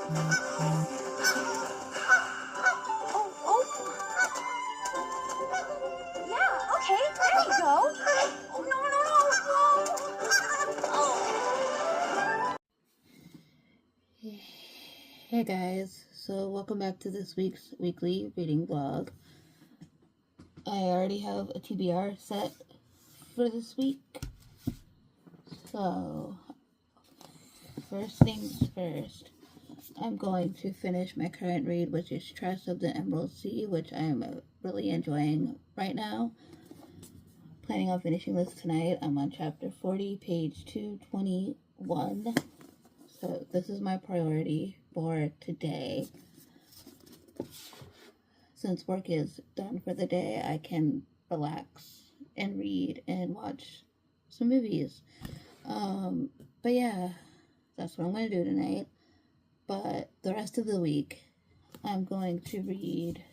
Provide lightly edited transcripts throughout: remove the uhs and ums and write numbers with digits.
Yeah, okay, there you go. Oh, no, no, no, no. Oh. Hey guys, so welcome back to this week's weekly reading vlog. I already have a TBR set for this week. So, first things first, I'm going to finish my current read, which is Trust of the Emerald Sea, which I am really enjoying right now. Planning on finishing this tonight. I'm on chapter 40, page 221. So this is my priority for today. Since work is done for the day, I can relax and read and watch some movies. But yeah, that's what I'm going to do tonight. But the rest of the week, I'm going to read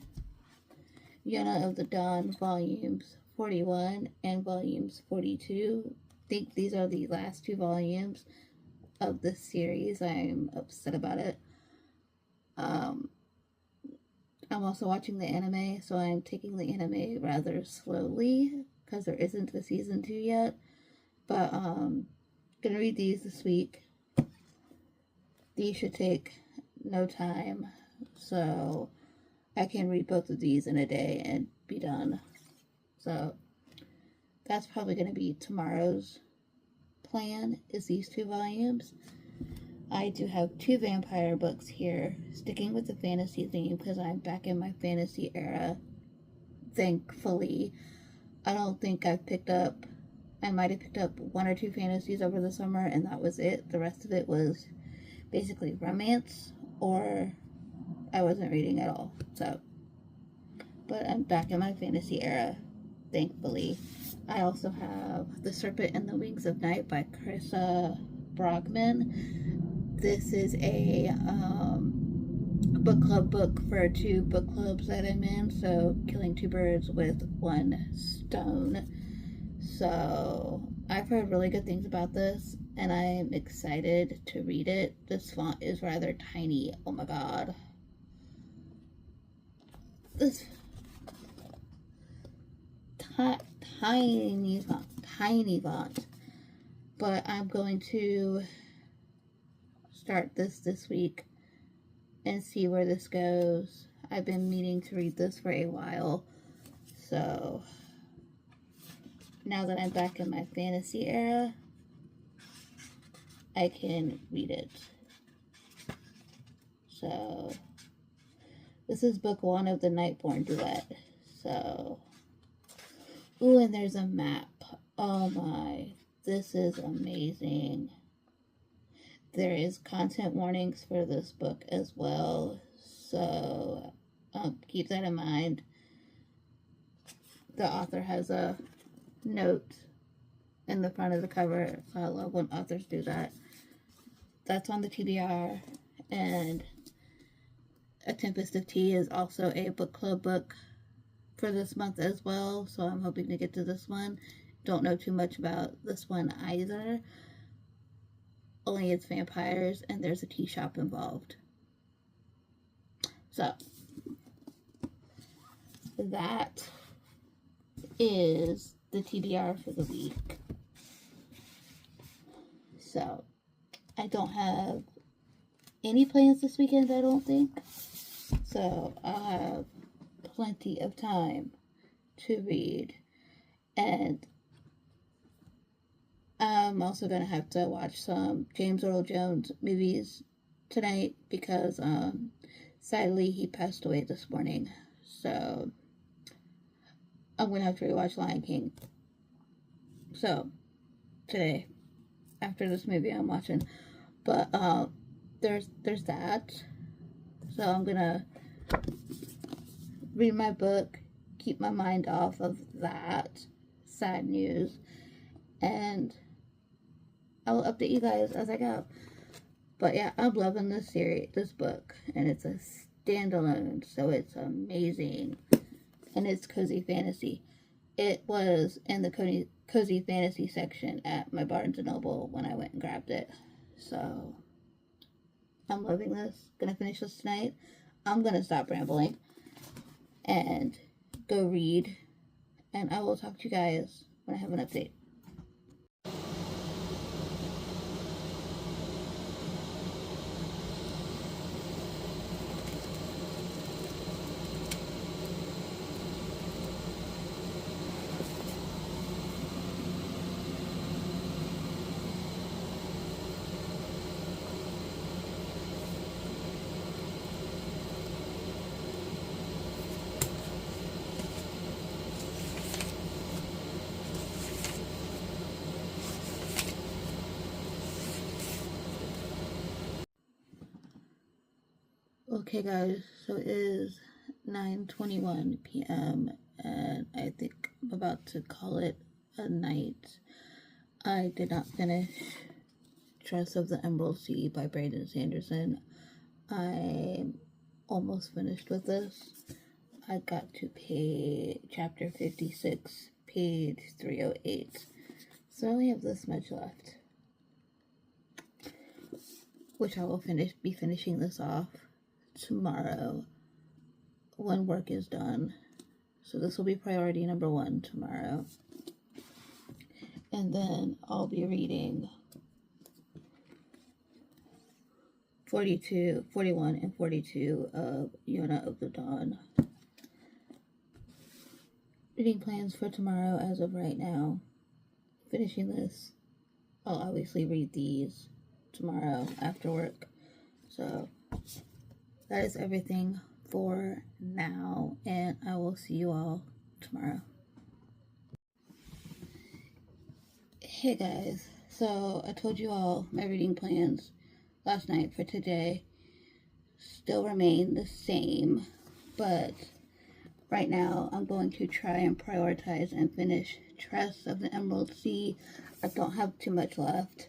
Yona of the Dawn volumes 41 and volumes 42. I think these are the last two volumes of this series. I'm upset about it. I'm also watching the anime, so I'm taking the anime rather slowly because there isn't a season 2 yet. But gonna read these this week. These should take no time, so I can read both of these in a day and be done. So that's probably gonna be tomorrow's plan, is these two volumes. I do have two vampire books here, sticking with the fantasy theme because I'm back in my fantasy era, thankfully. I don't think I've picked up, I might have picked up one or two fantasies over the summer, and that was it. The rest of it was basically romance, or I wasn't reading at all. So, but I'm back in my fantasy era, thankfully. I also have The Serpent and the Wings of Night by Carissa Brogman. This is a book club book for two book clubs that I'm in, so killing two birds with one stone. So I've heard really good things about this, and I'm excited to read it. This font is rather tiny. Oh my god. This tiny font. But I'm going to start this week and see where this goes. I've been meaning to read this for a while, so now that I'm back in my fantasy era, I can read it. So this is book one of the Nightborn duet. So, ooh, and there's a map. Oh my, this is amazing. There is content warnings for this book as well, so keep that in mind. The author has a note in the front of the cover, so I love when authors do that. That's on the TBR, and A Tempest of Tea is also a book club book for this month as well, so I'm hoping to get to this one. Don't know too much about this one either. Only it's vampires, and there's a tea shop involved. So, that is the TBR for the week. So, I don't have any plans this weekend, I don't think. So, I'll have plenty of time to read. And I'm also going to have to watch some James Earl Jones movies tonight because, sadly, he passed away this morning. So, I'm going to have to rewatch Lion King. So, today, after this movie I'm watching. But, there's that. So, I'm going to read my book, keep my mind off of that sad news, and I will update you guys as I go. But yeah, I'm loving this book, and it's a standalone, so it's amazing, and it's cozy fantasy. It was in the cozy fantasy section at my Barnes & Noble when I went and grabbed it, so I'm loving this. Gonna finish this tonight. I'm gonna stop rambling and go read. And I will talk to you guys when I have an update. Okay guys, so it is 9:21 p.m. and I think I'm about to call it a night. I did not finish Trust of the Emerald Sea by Brandon Sanderson. I'm almost finished with this. I got to chapter 56, page 308. So I only have this much left, which I will be finishing this off tomorrow when work is done. So this will be priority number 1 tomorrow. And then I'll be reading 42, 41, and 42 of Yona of the Dawn. Reading plans for tomorrow as of right now. Finishing this. I'll obviously read these tomorrow after work. So that is everything for now, and I will see you all tomorrow. Hey guys, so I told you all my reading plans last night for today still remain the same, but right now I'm going to try and prioritize and finish Trust of the Emerald Sea. I don't have too much left.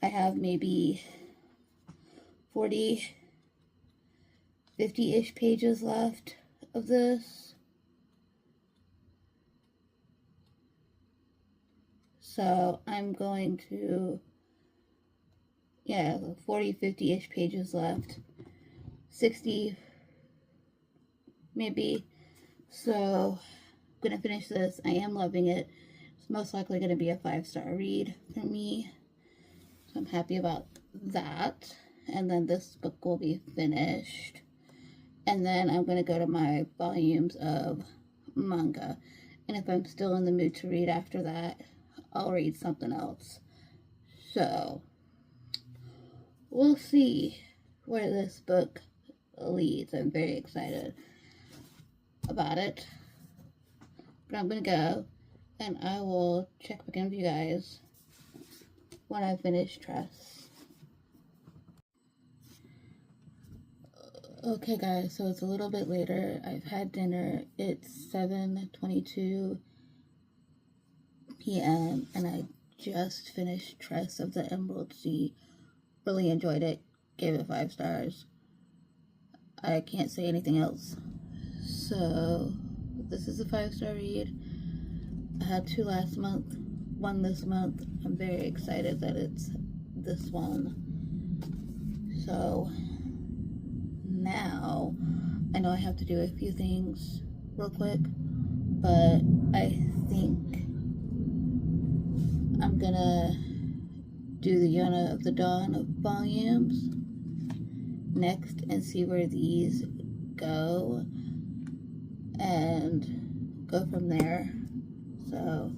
I have maybe 40, 50-ish pages left of this. So I'm going to, 40, 50-ish pages left. 60 maybe. So I'm going to finish this. I am loving it. It's most likely going to be a 5-star read for me. So I'm happy about that. And then this book will be finished. And then I'm going to go to my volumes of manga. And if I'm still in the mood to read after that, I'll read something else. So, we'll see where this book leads. I'm very excited about it. But I'm going to go, and I will check back in with you guys when I finish Trust. Okay guys, so it's a little bit later. I've had dinner. It's 7:22 p.m. and I just finished Trust of the Emerald Sea. Really enjoyed it. Gave it 5 stars. I can't say anything else. So this is a 5-star read. I had 2 last month, 1 this month. I'm very excited that it's this one. So now I know I have to do a few things real quick, but I think I'm gonna do the Yona of the Dawn volumes next and see where these go and go from there. So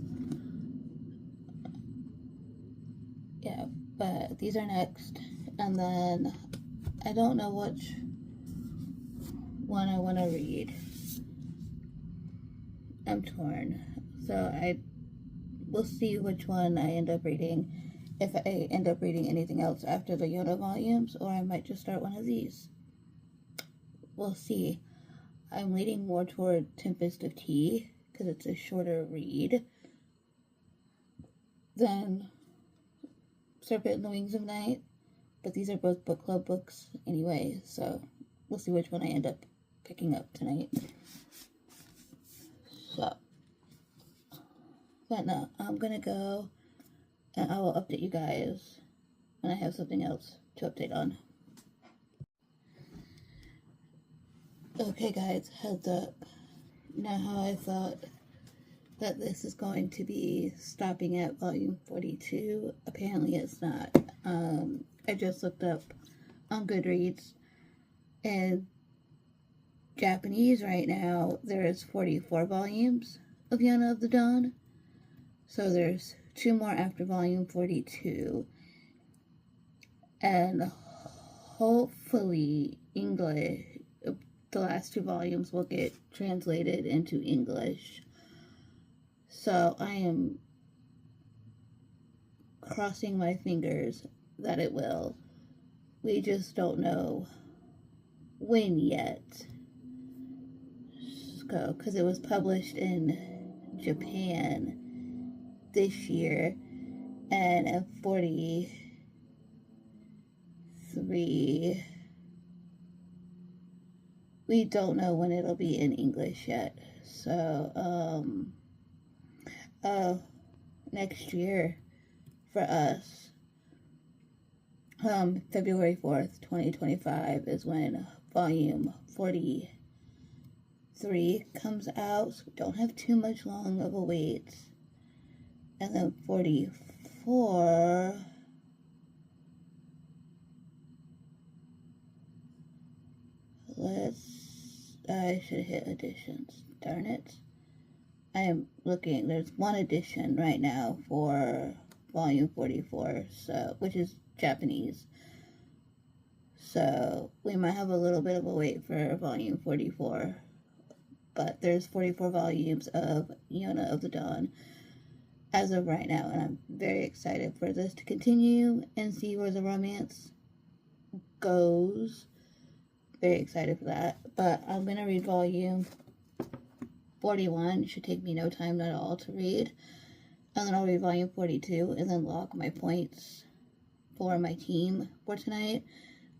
yeah, but these are next, and then I don't know which one I want to read. I'm torn. So I will see which one I end up reading, if I end up reading anything else after the Yona volumes, or I might just start one of these. We'll see. I'm leaning more toward Tempest of Tea because it's a shorter read than Serpent and the Wings of Night, but these are both book club books anyway, so we'll see which one I end up picking up tonight. So, but no, I'm gonna go, and I will update you guys when I have something else to update on. Okay guys, heads up. Now how I thought that this is going to be stopping at volume 42, apparently it's not. I just looked up on Goodreads, and Japanese right now, there's 44 volumes of Yona of the Dawn. So there's 2 more after volume 42. And hopefully English, the last 2 volumes will get translated into English. So I am crossing my fingers that it will. We just don't know when yet. Because it was published in Japan this year, and at 43, we don't know when it'll be in English yet. So, next year for us, February 4th, 2025 is when volume 43 comes out, so we don't have too much long of a wait. And then 44, I should hit editions, darn it. I am looking, there's 1 edition right now for volume 44, so, which is Japanese. So, we might have a little bit of a wait for volume 44, but there's 44 volumes of Yona of the Dawn as of right now, and I'm very excited for this to continue and see where the romance goes. Very excited for that. But I'm going to read volume 41. It should take me no time at all to read. And then I'll read volume 42 and then log my points for my team for tonight.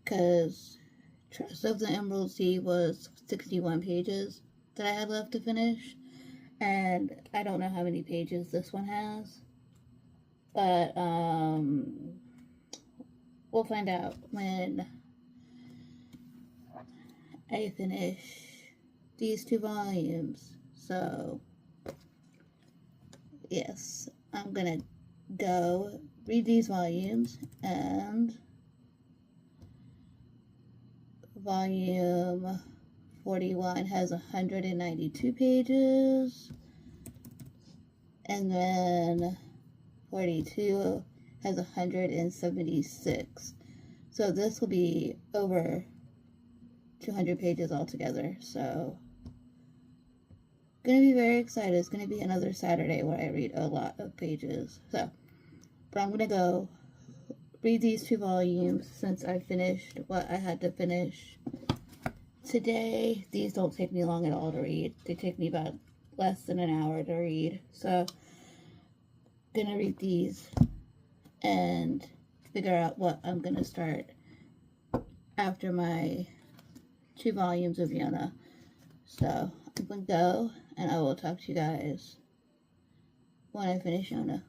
Because Trust of the Emerald Sea was 61 pages that I had left to finish. And I don't know how many pages this one has. But, we'll find out when I finish these 2 volumes. So, yes, I'm gonna go read these volumes, and volume 41 has 192 pages, and then 42 has 176. So this will be over 200 pages altogether, so gonna be very excited. It's gonna be another Saturday where I read a lot of pages. So, but I'm gonna go read these 2 volumes since I finished what I had to finish today. These don't take me long at all to read. They take me about less than an hour to read. So, gonna read these and figure out what I'm gonna start after my 2 volumes of Yona. So, I'm gonna go, and I will talk to you guys when I finish Yona.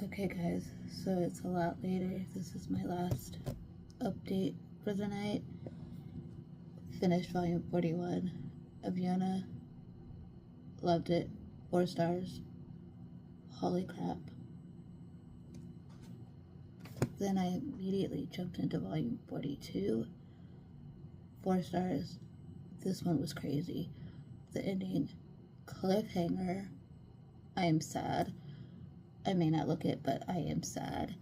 Okay guys, so it's a lot later. This is my last update for the night. Finished volume 41 of Yona. Loved it. 4 stars. Holy crap. Then I immediately jumped into volume 42. 4 stars. This one was crazy. The ending. Cliffhanger. I am sad. I may not look it, but I am sad.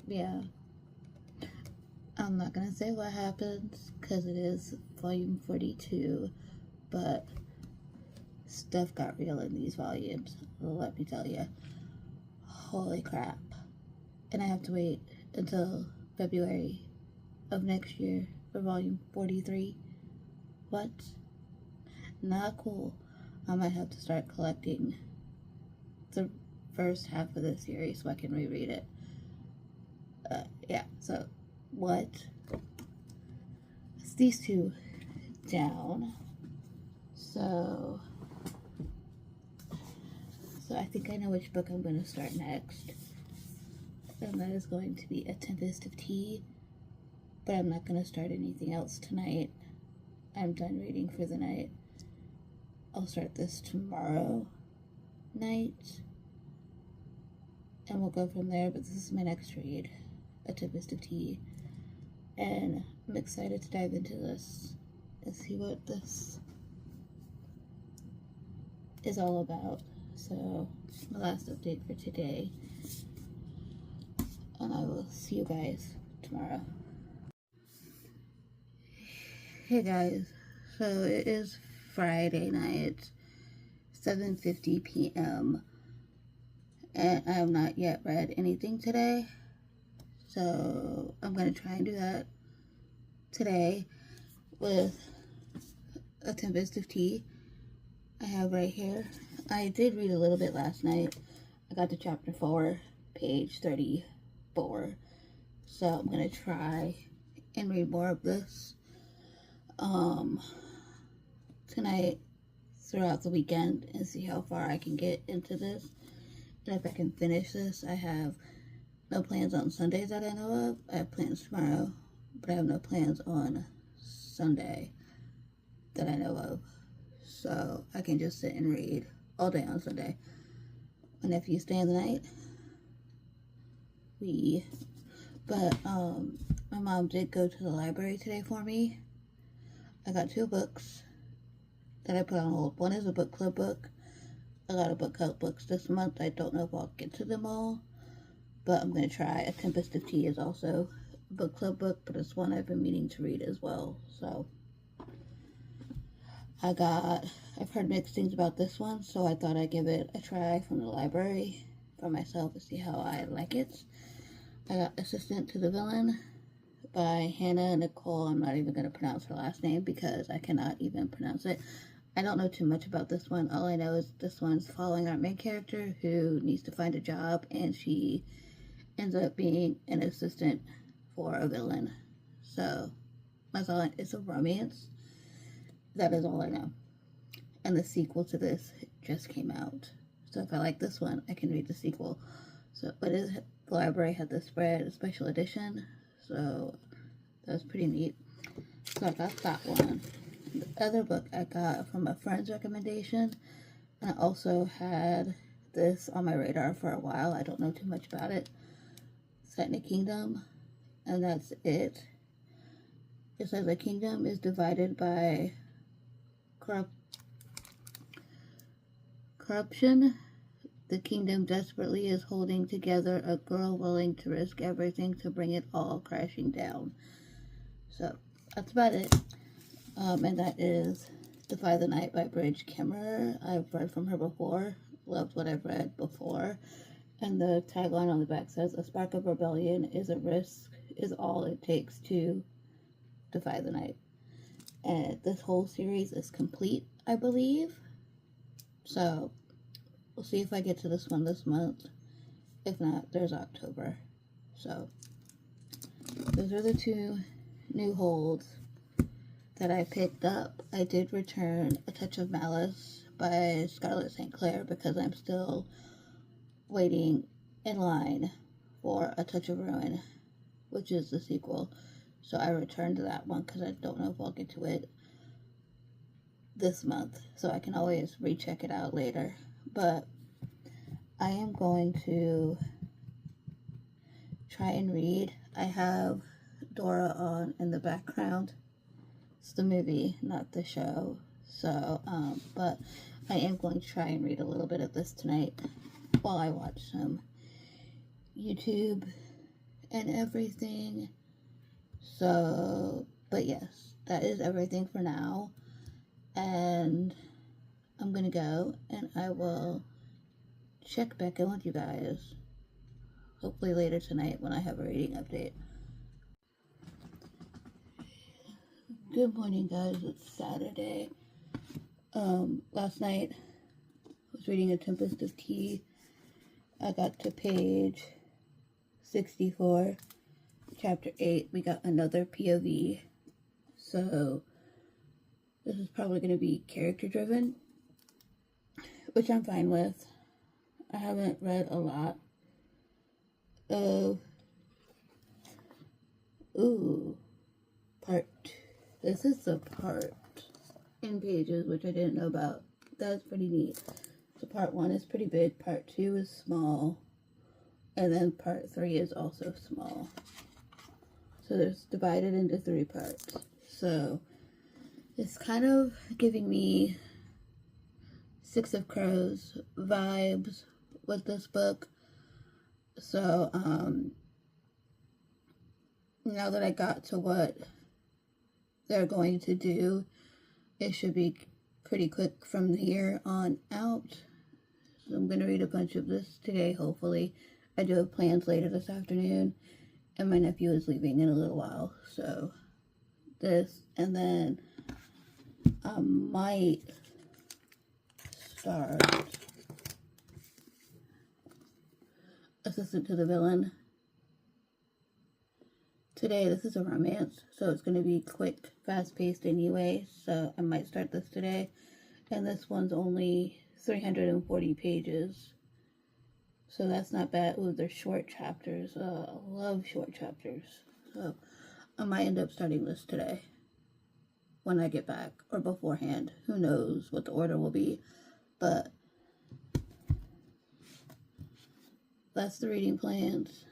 Yeah. I'm not gonna say what happens, because it is volume 42, but stuff got real in these volumes, let me tell you. Holy crap. and I have to wait until February of next year for volume 43. What? Not cool. I might have to start collecting the first half of the series so I can reread it. Yeah, so what? It's these two down. So I think I know which book I'm going to start next. And that is going to be A Tempest of Tea. But I'm not going to start anything else tonight. I'm done reading for the night. I'll start this tomorrow night. And we'll go from there. But this is my next read. A Tempest of Tea. And I'm excited to dive into this and see what this is all about. So, my last update for today. And I will see you guys tomorrow. Hey guys, so it is Friday night, 7:50 p.m. and I have not yet read anything today. So I'm going to try and do that today with A Tempest of Tea. I have right here. I did read a little bit last night. I got to chapter 4, page 34. So I'm going to try and read more of this tonight throughout the weekend and see how far I can get into this. And if I can finish this, I have no plans on Sundays that I know of. I have plans tomorrow, but I have no plans on Sunday that I know of. So I can just sit and read all day on Sunday. My nephew staying the night. But my mom did go to the library today for me. I got 2 books that I put on hold. One is a book club book. A lot of book club books this month. I don't know if I'll get to them all, but I'm going to try. A Tempest of Tea is also a book club book, but it's one I've been meaning to read as well. So I've heard mixed things about this one, so I thought I'd give it a try from the library for myself to see how I like it. I got Assistant to the Villain by Hannah Nicole. I'm not even going to pronounce her last name because I cannot even pronounce it. I don't know too much about this one. All I know is this one's following our main character who needs to find a job, and she ends up being an assistant for a villain. So that's all. It's a romance. That is all I know. And the sequel to this just came out. So if I like this one, I can read the sequel. So, but the library had the spread, a special edition. So that was pretty neat. So I got that one. The other book I got from a friend's recommendation. And I also had this on my radar for a while. I don't know too much about it. Set in a kingdom. And that's it. It says a kingdom is divided by corruption. The kingdom desperately is holding together a girl willing to risk everything to bring it all crashing down. So that's about it. And that is Defy the Night by Bridge Kimmerer. I've read from her before. Loved what I've read before. And the tagline on the back says, "A spark of rebellion is a risk, is all it takes to defy the night." And this whole series is complete, I believe. So we'll see if I get to this one this month. If not, there's October. So those are the 2 new holds that I picked up. I did return A Touch of Malice by Scarlett St. Clair because I'm still waiting in line for A Touch of Ruin, which is the sequel. So I returned to that one because I don't know if I'll get to it this month. So I can always recheck it out later. But I am going to try and read. I have Dora on in the background. It's the movie, not the show. So, but I am going to try and read a little bit of this tonight while I watch some YouTube and everything. So, but yes, that is everything for now. And I'm gonna go and I will check back in with you guys hopefully later tonight when I have a reading update. Good morning, guys. It's Saturday. Last night I was reading A Tempest of Tea. I got to page 64, chapter 8. We got another POV. So this is probably going to be character driven, which I'm fine with. I haven't read a lot of this is the part in pages which I didn't know about. That's pretty neat. So part 1 is pretty big, part 2 is small, and then part 3 is also small. So it's divided into 3 parts. So it's kind of giving me Six of Crows vibes with this book. So now that I got to what they're going to do, it should be pretty quick from here on out. So I'm going to read a bunch of this today, hopefully. I do have plans later this afternoon, and my nephew is leaving in a little while. So this, and then I might start Assistant to the Villain today. This is a romance, so it's going to be quick, fast-paced anyway, so I might start this today. And this one's only 340 pages, so that's not bad. Ooh, they're short chapters. I love short chapters, so I might end up starting this today when I get back, or beforehand. Who knows what the order will be, but that's the reading plans.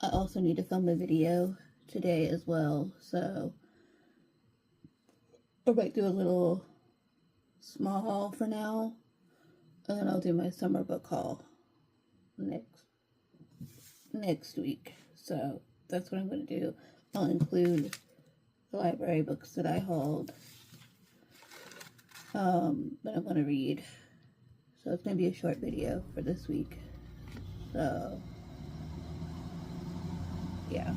I also need to film a video today as well, so I might do a little small haul for now, and then I'll do my summer book haul next week. So that's what I'm going to do. I'll include the library books that I hauled that I'm going to read. So it's going to be a short video for this week. So yeah,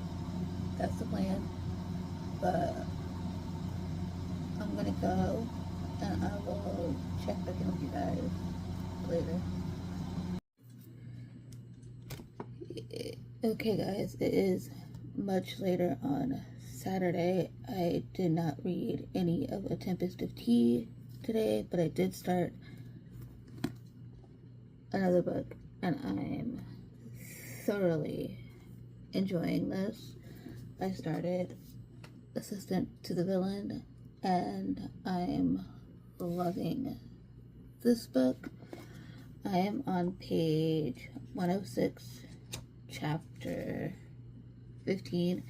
that's the plan. But I'm gonna go, and I will check back in with you guys later. Okay guys, it is much later on Saturday. I did not read any of A Tempest of Tea today, but I did start another book, and I'm thoroughly enjoying this. I started Assistant to the Villain, and I'm loving this book. I am on page 106, chapter 15,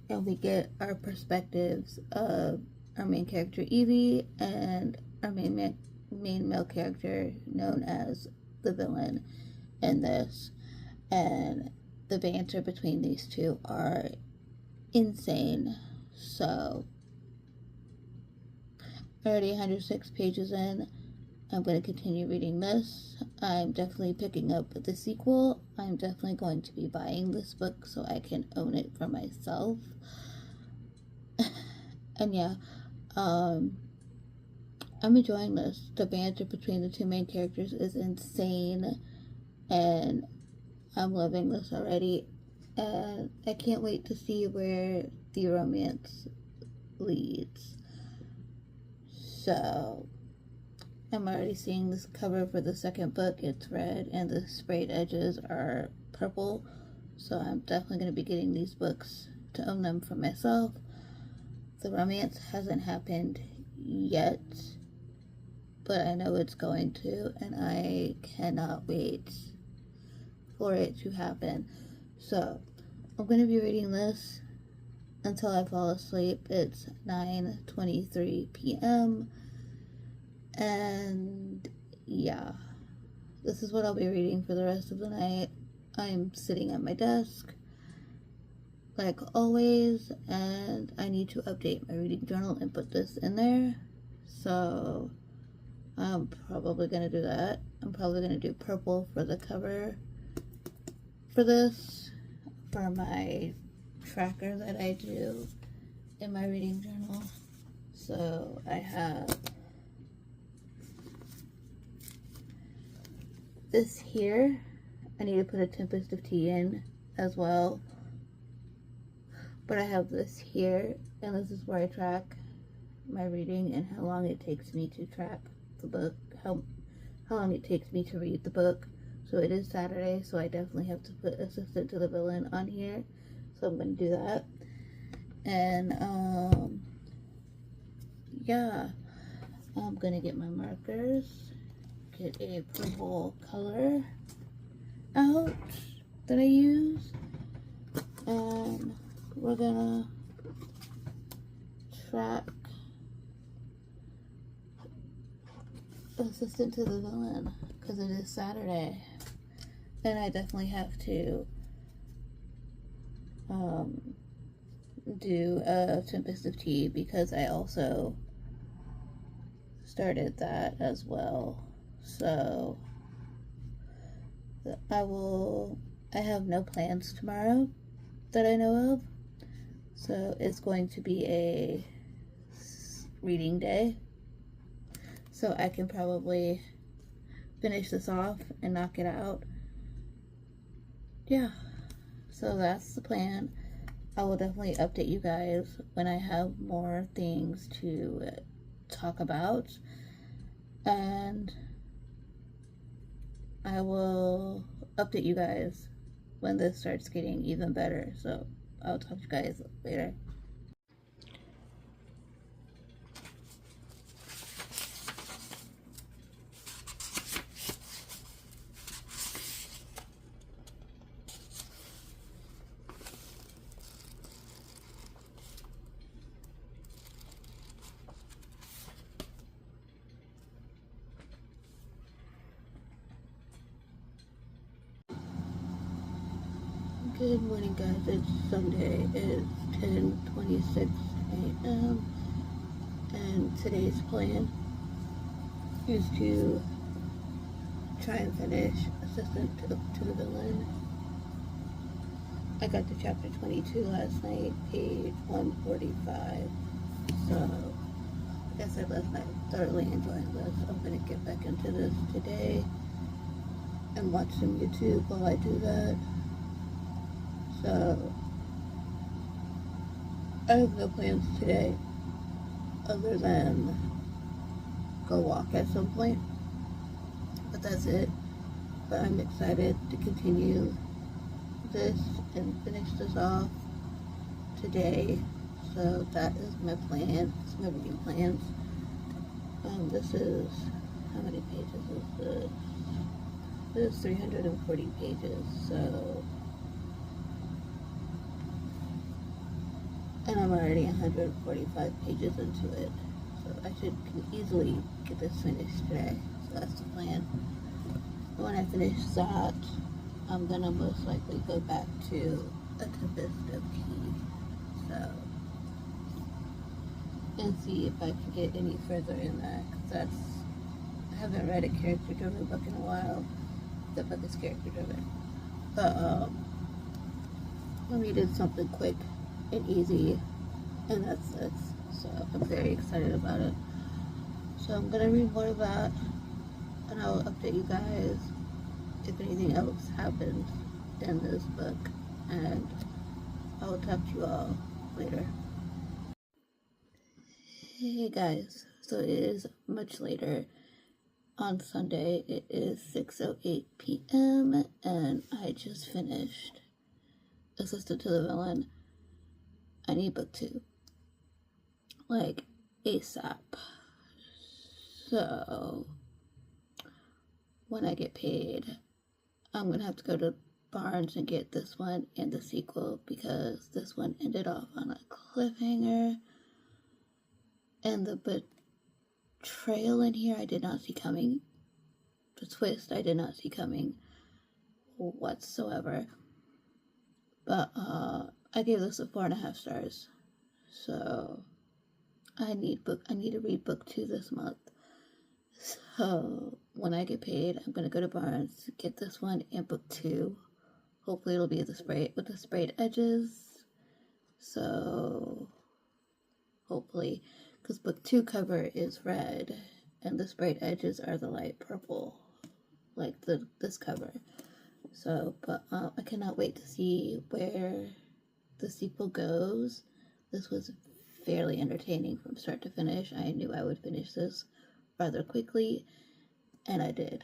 and we get our perspectives of our main character Evie and our main male character known as the villain in this, and the banter between these two are insane. So already 106 pages in. I'm going to continue reading this. I'm definitely picking up the sequel. I'm definitely going to be buying this book so I can own it for myself. And yeah, I'm enjoying this. The banter between the two main characters is insane, and I'm loving this already. And I can't wait to see where the romance leads. So I'm already seeing this cover for the second book. It's red and the sprayed edges are purple, so I'm definitely going to be getting these books to own them for myself. The romance hasn't happened yet, but I know it's going to, and I cannot wait for it to happen. So I'm going to be reading this until I fall asleep. It's 9:23 p.m. and yeah, this is what I'll be reading for the rest of the night. I'm sitting at my desk like always, and I need to update my reading journal and put this in there, so I'm probably going to do that. I'm probably going to do purple for the cover for this, for my tracker that I do in my reading journal. So I have this here. I need to put a Tempest of Tea in as well. But I have this here, and this is where I track my reading and how long it takes me to track the book, how long it takes me to read the book. So it is Saturday, so I definitely have to put Assistant to the Villain on here. So I'm going to do that. And, yeah, I'm going to get my markers, get a purple color out that I use, and we're going to track Assistant to the Villain because it is Saturday. And I definitely have to do a Tempest of Tea because I also started that as well. So I have no plans tomorrow that I know of. So it's going to be a reading day. So I can probably finish this off and knock it out. Yeah, so that's the plan. I will definitely update you guys when I have more things to talk about. And I will update you guys when this starts getting even better. So I'll talk to you guys later. Good morning, guys. It's Sunday. It's 10:26 a.m. and today's plan is to try and finish Assistant to the Villain. I got to chapter 22 last night, page 145. So, like I said last night, thoroughly enjoying this. I'm gonna get back into this today and watch some YouTube while I do that. So, I have no plans today other than go walk at some point. But that's it. But I'm excited to continue this and finish this off today. So that is my plan. It's my reading plans. This is, how many pages is this? This is 340 pages, so, and I'm already 145 pages into it, so I can easily get this finished today. So that's the plan. When I finish that, I'm gonna most likely go back to a Tempest of Tea, so, and see if I can get any further in that, because I haven't read a character-driven book in a while. The book is character-driven, but I needed something quick and easy, and that's this, so I'm very excited about it. So I'm gonna read more of that, and I will update you guys if anything else happens in this book, and I will talk to you all later. Hey guys, so it is much later on Sunday. It is 6:08 p.m. and I just finished Assistant to the Villain. I need book 2, like ASAP. So when I get paid, I'm gonna have to go to Barnes and get this one and the sequel because this one ended off on a cliffhanger. And the betrayal in here I did not see coming. The twist I did not see coming whatsoever. But I gave this a 4.5 stars. So I need to read book 2 this month. So when I get paid, I'm gonna go to Barnes, get this one and book 2. hopefully it'll be the spray with the sprayed edges. So hopefully, because book 2 cover is red and the sprayed edges are the light purple, like this cover. So, but I cannot wait to see where the sequel goes. This was fairly entertaining from start to finish. I knew I would finish this rather quickly, and I did.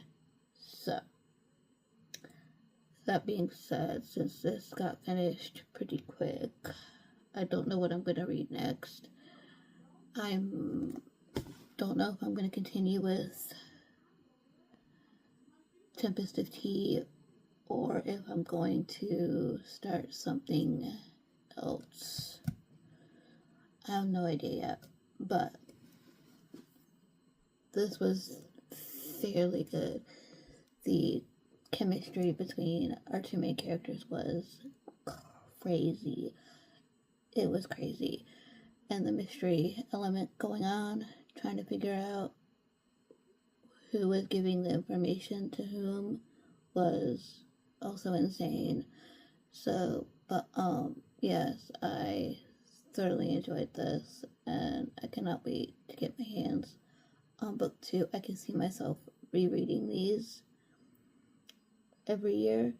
So, that being said, since this got finished pretty quick, I don't know what I'm going to read next. I don't know if I'm going to continue with Tempest of Tea or if I'm going to start something else. I have no idea yet, but this was fairly good. The chemistry between our two main characters was crazy. It was crazy. And the mystery element going on, trying to figure out who was giving the information to whom, was also insane. So, but yes, I thoroughly enjoyed this, and I cannot wait to get my hands on book 2. I can see myself rereading these every year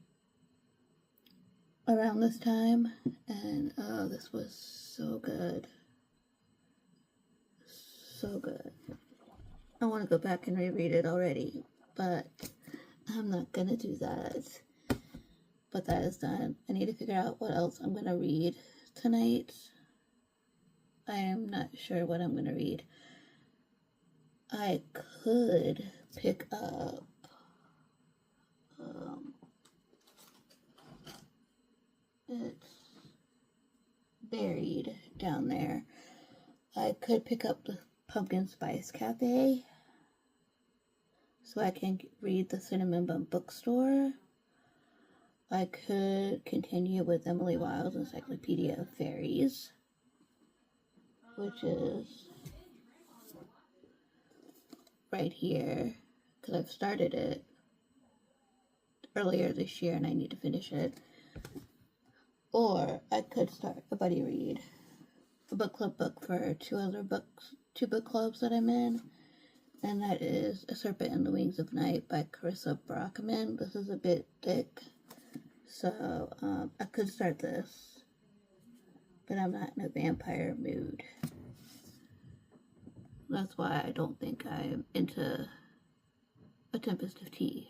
around this time, and this was so good. So good. I want to go back and reread it already, but I'm not gonna do that. But that is done. I need to figure out what else I'm gonna read tonight. I am not sure what I'm gonna read. I could pick up it's buried down there. I could pick up the Pumpkin Spice Cafe so I can read the Cinnamon Bun Bookstore. I could continue with Emily Wilde's Encyclopedia of Fairies, which is right here, because I've started it earlier this year and I need to finish it. Or I could start a buddy read, a book club book for two book clubs that I'm in, and that is A Serpent in the Wings of Night by Carissa Brockman. This is a bit thick, so I could start this, but I'm not in a vampire mood. That's why I don't think I'm into A Tempest of Tea.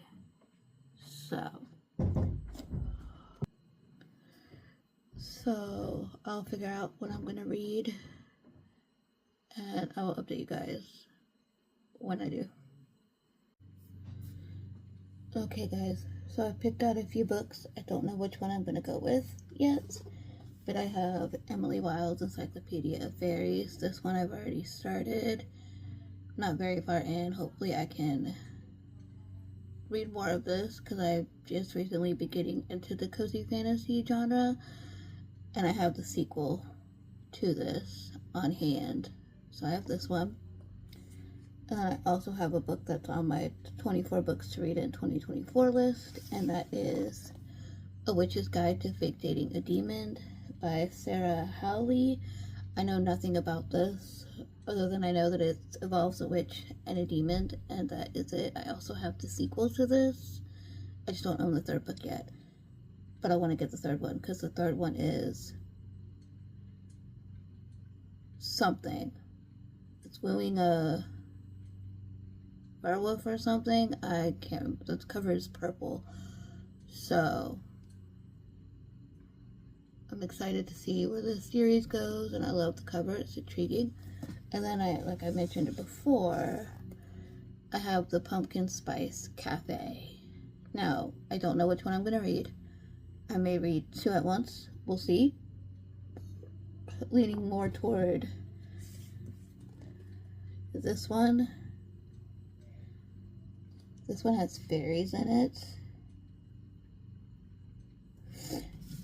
So I'll figure out what I'm going to read, and I will update you guys when I do. Okay guys, so I've picked out a few books. I don't know which one I'm going to go with yet, but I have Emily Wilde's Encyclopedia of Fairies. This one I've already started. Not very far in. Hopefully I can read more of this, because I've just recently been getting into the cozy fantasy genre, and I have the sequel to this on hand. So I have this one. And then I also have a book that's on my 24 books to read in 2024 list, and that is A Witch's Guide to Fake Dating a Demon by Sarah Howley. I know nothing about this, other than I know that it involves a witch and a demon, and that is it. I also have the sequel to this. I just don't own the third book yet. But I want to get the third one, because the third one is something. It's wooing a werewolf or something. I can't remember. The cover is purple. So I'm excited to see where this series goes, and I love the cover. It's intriguing. And then like I mentioned before, I have the Pumpkin Spice Cafe. Now, I don't know which one I'm going to read. I may read two at once. We'll see. Leaning more toward this one. This one has fairies in it.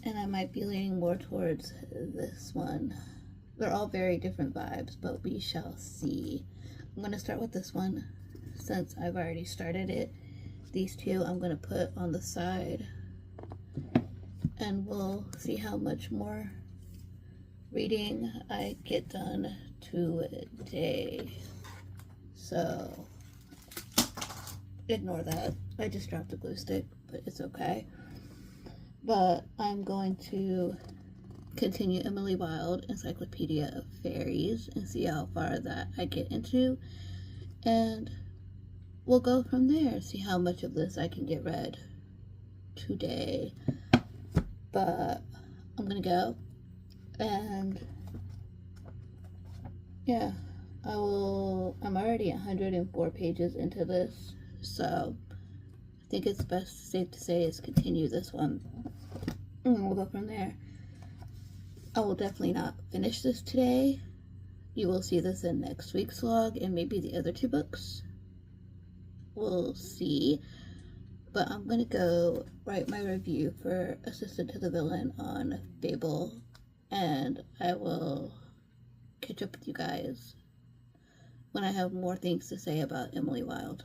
And I might be leaning more towards this one. They're all very different vibes, but we shall see. I'm going to start with this one, since I've already started it. These two I'm going to put on the side and we'll see how much more reading I get done today. So ignore that. I just dropped a glue stick, but it's okay. But I'm going to continue Emily Wilde Encyclopedia of Fairies and see how far that I get into, and we'll go from there, see how much of this I can get read today. But I'm gonna go, and yeah, I'm already 104 pages into this, so I think it's safe to say is continue this one, and we'll go from there. I will definitely not finish this today. You will see this in next week's vlog, and maybe the other 2 books. We'll see. But I'm gonna go write my review for Assistant to the Villain on Fable, and I will catch up with you guys when I have more things to say about Emily Wilde.